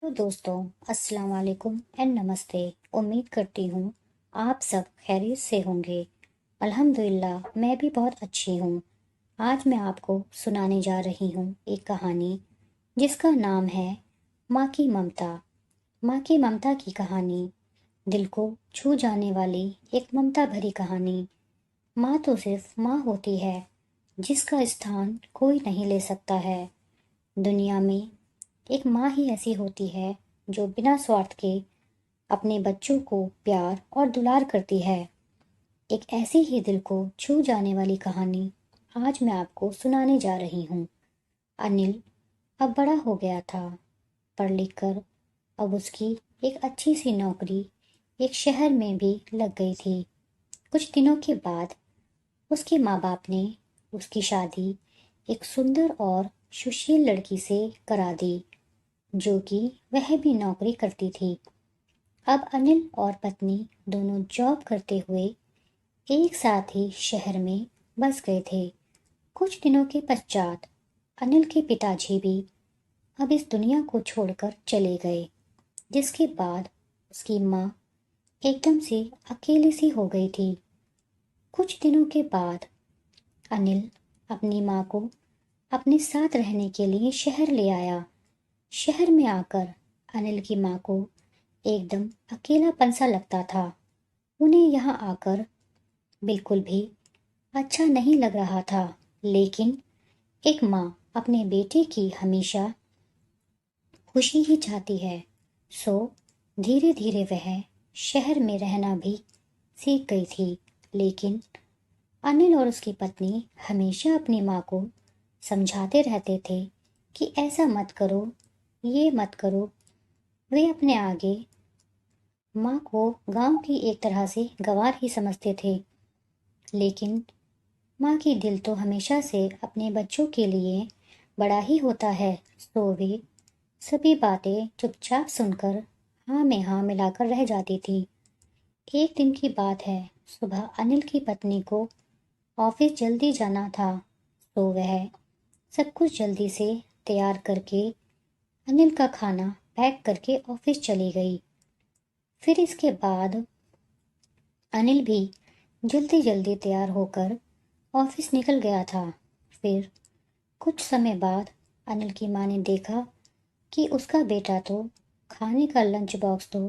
तो दोस्तों, अस्सलाम वालेकुम एंड नमस्ते। उम्मीद करती हूँ आप सब खैरियत से होंगे। अल्हम्दुलिल्लाह मैं भी बहुत अच्छी हूँ। आज मैं आपको सुनाने जा रही हूँ एक कहानी जिसका नाम है माँ की ममता। माँ की ममता की कहानी दिल को छू जाने वाली एक ममता भरी कहानी। माँ तो सिर्फ माँ होती है जिसका स्थान कोई नहीं ले सकता है। दुनिया में एक माँ ही ऐसी होती है जो बिना स्वार्थ के अपने बच्चों को प्यार और दुलार करती है। एक ऐसी ही दिल को छू जाने वाली कहानी आज मैं आपको सुनाने जा रही हूँ। अनिल अब बड़ा हो गया था। पढ़ लिख कर अब उसकी एक अच्छी सी नौकरी एक शहर में भी लग गई थी। कुछ दिनों के बाद उसके माँ बाप ने उसकी शादी एक सुंदर और सुशील लड़की से करा दी जो कि वह भी नौकरी करती थी। अब अनिल और पत्नी दोनों जॉब करते हुए एक साथ ही शहर में बस गए थे। कुछ दिनों के पश्चात अनिल के पिताजी भी अब इस दुनिया को छोड़कर चले गए, जिसके बाद उसकी माँ एकदम से अकेली सी हो गई थी। कुछ दिनों के बाद अनिल अपनी माँ को अपने साथ रहने के लिए शहर ले आया। शहर में आकर अनिल की माँ को एकदम अकेलापन सा लगता था। उन्हें यहाँ आकर बिल्कुल भी अच्छा नहीं लग रहा था। लेकिन एक माँ अपने बेटे की हमेशा खुशी ही चाहती है। सो धीरे धीरे वह शहर में रहना भी सीख गई थी। लेकिन अनिल और उसकी पत्नी हमेशा अपनी माँ को समझाते रहते थे कि ऐसा मत करो, ये मत करो। वे अपने आगे माँ को गांव की एक तरह से गंवार ही समझते थे। लेकिन माँ की दिल तो हमेशा से अपने बच्चों के लिए बड़ा ही होता है। सो वे सभी बातें चुपचाप सुनकर हाँ में हाँ मिलाकर रह जाती थी। एक दिन की बात है, सुबह अनिल की पत्नी को ऑफिस जल्दी जाना था। तो वह सब कुछ जल्दी से तैयार करके अनिल का खाना पैक करके ऑफिस चली गई। फिर इसके बाद अनिल भी जल्दी जल्दी तैयार होकर ऑफिस निकल गया था। फिर कुछ समय बाद अनिल की माँ ने देखा कि उसका बेटा तो खाने का लंच बॉक्स तो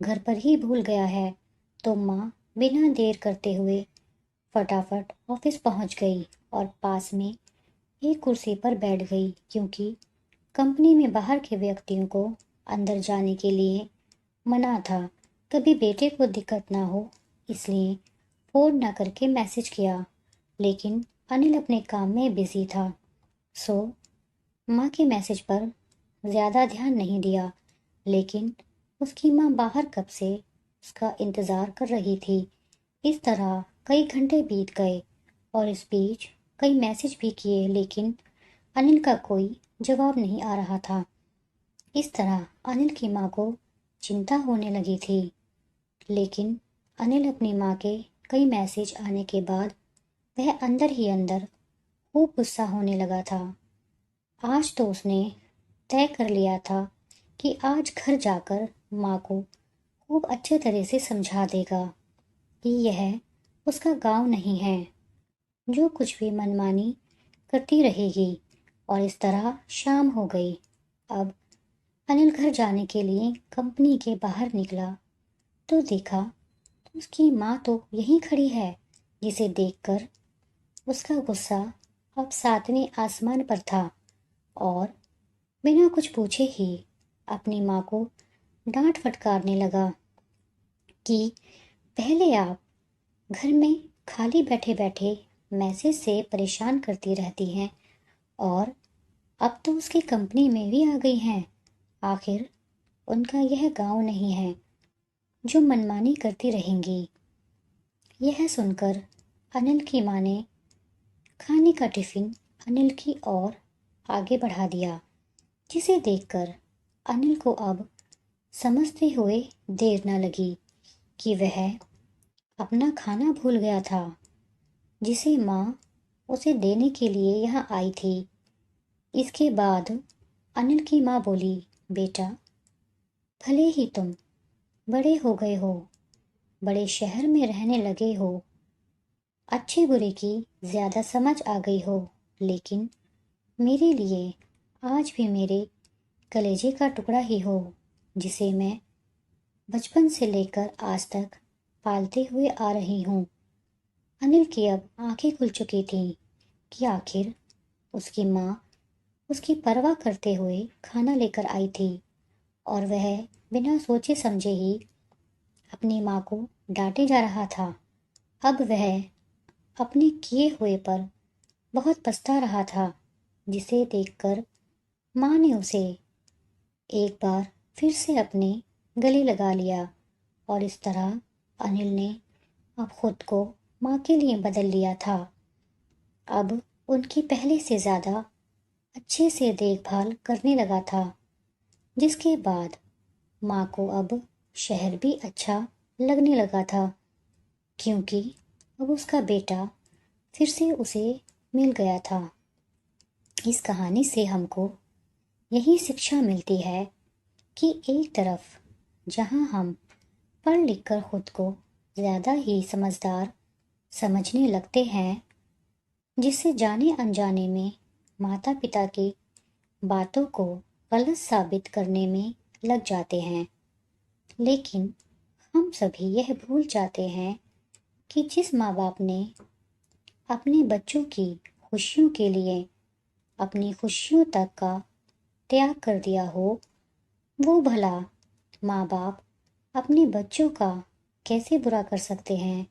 घर पर ही भूल गया है। तो माँ बिना देर करते हुए फटाफट ऑफिस पहुंच गई और पास में एक कुर्सी पर बैठ गई, क्योंकि कंपनी में बाहर के व्यक्तियों को अंदर जाने के लिए मना था। कभी बेटे को दिक्कत ना हो इसलिए फ़ोन ना करके मैसेज किया। लेकिन अनिल अपने काम में बिजी था। सो माँ के मैसेज पर ज़्यादा ध्यान नहीं दिया। लेकिन उसकी माँ बाहर कब से उसका इंतज़ार कर रही थी। इस तरह कई घंटे बीत गए और इस बीच कई मैसेज भी किए, लेकिन अनिल का कोई जवाब नहीं आ रहा था। इस तरह अनिल की माँ को चिंता होने लगी थी। लेकिन अनिल अपनी माँ के कई मैसेज आने के बाद वह अंदर ही अंदर खूब गुस्सा होने लगा था। आज तो उसने तय कर लिया था कि आज घर जाकर माँ को खूब अच्छे तरह से समझा देगा कि यह उसका गांव नहीं है जो कुछ भी मनमानी करती रहेगी। और इस तरह शाम हो गई। अब अनिल घर जाने के लिए कंपनी के बाहर निकला तो देखा उसकी माँ तो यहीं खड़ी है, जिसे देखकर उसका गुस्सा अब सातवें आसमान पर था और बिना कुछ पूछे ही अपनी माँ को डांट फटकारने लगा कि पहले आप घर में खाली बैठे बैठे मैसेज से परेशान करती रहती हैं और अब तो उसकी कंपनी में भी आ गई हैं। आखिर उनका यह गांव नहीं है जो मनमानी करती रहेंगी। यह सुनकर अनिल की माँ ने खाने का टिफिन अनिल की ओर आगे बढ़ा दिया, जिसे देखकर अनिल को अब समझते हुए देर न लगी कि वह अपना खाना भूल गया था जिसे माँ उसे देने के लिए यहाँ आई थी। इसके बाद अनिल की माँ बोली, बेटा भले ही तुम बड़े हो गए हो, बड़े शहर में रहने लगे हो, अच्छे बुरे की ज़्यादा समझ आ गई हो, लेकिन मेरे लिए आज भी मेरे कलेजे का टुकड़ा ही हो, जिसे मैं बचपन से लेकर आज तक पालते हुए आ रही हूँ। अनिल की अब आंखें खुल चुकी थीं कि आखिर उसकी माँ उसकी परवाह करते हुए खाना लेकर आई थी, और वह बिना सोचे समझे ही अपनी माँ को डांटे जा रहा था। अब वह अपने किए हुए पर बहुत पछता रहा था, जिसे देखकर माँ ने उसे एक बार फिर से अपने गले लगा लिया, और इस तरह अनिल ने अब खुद को माँ के लिए बदल लिया था। अब उनकी पहले से ज़्यादा अच्छे से देखभाल करने लगा था, जिसके बाद माँ को अब शहर भी अच्छा लगने लगा था, क्योंकि अब उसका बेटा फिर से उसे मिल गया था। इस कहानी से हमको यही शिक्षा मिलती है कि एक तरफ जहाँ हम पढ़ लिख कर खुद को ज़्यादा ही समझदार समझने लगते हैं, जिससे जाने अनजाने में माता पिता की बातों को गलत साबित करने में लग जाते हैं, लेकिन हम सभी यह भूल जाते हैं कि जिस माँ बाप ने अपने बच्चों की खुशियों के लिए अपनी खुशियों तक का त्याग कर दिया हो, वो भला माँ बाप अपने बच्चों का कैसे बुरा कर सकते हैं।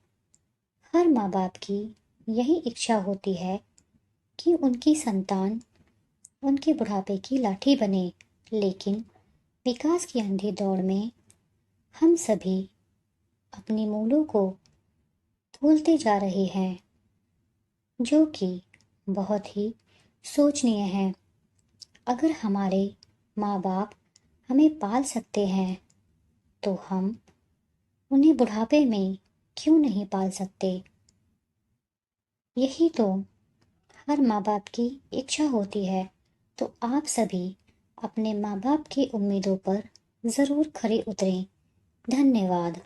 हर माँ बाप की यही इच्छा होती है कि उनकी संतान उनके बुढ़ापे की लाठी बने, लेकिन विकास की अंधी दौड़ में हम सभी अपने मूलों को भूलते जा रहे हैं, जो कि बहुत ही सोचनीय है। अगर हमारे माँ बाप हमें पाल सकते हैं, तो हम उन्हें बुढ़ापे में क्यों नहीं पाल सकते। यही तो हर माँ बाप की इच्छा होती है। तो आप सभी अपने माँ बाप की उम्मीदों पर ज़रूर खरे उतरें। धन्यवाद।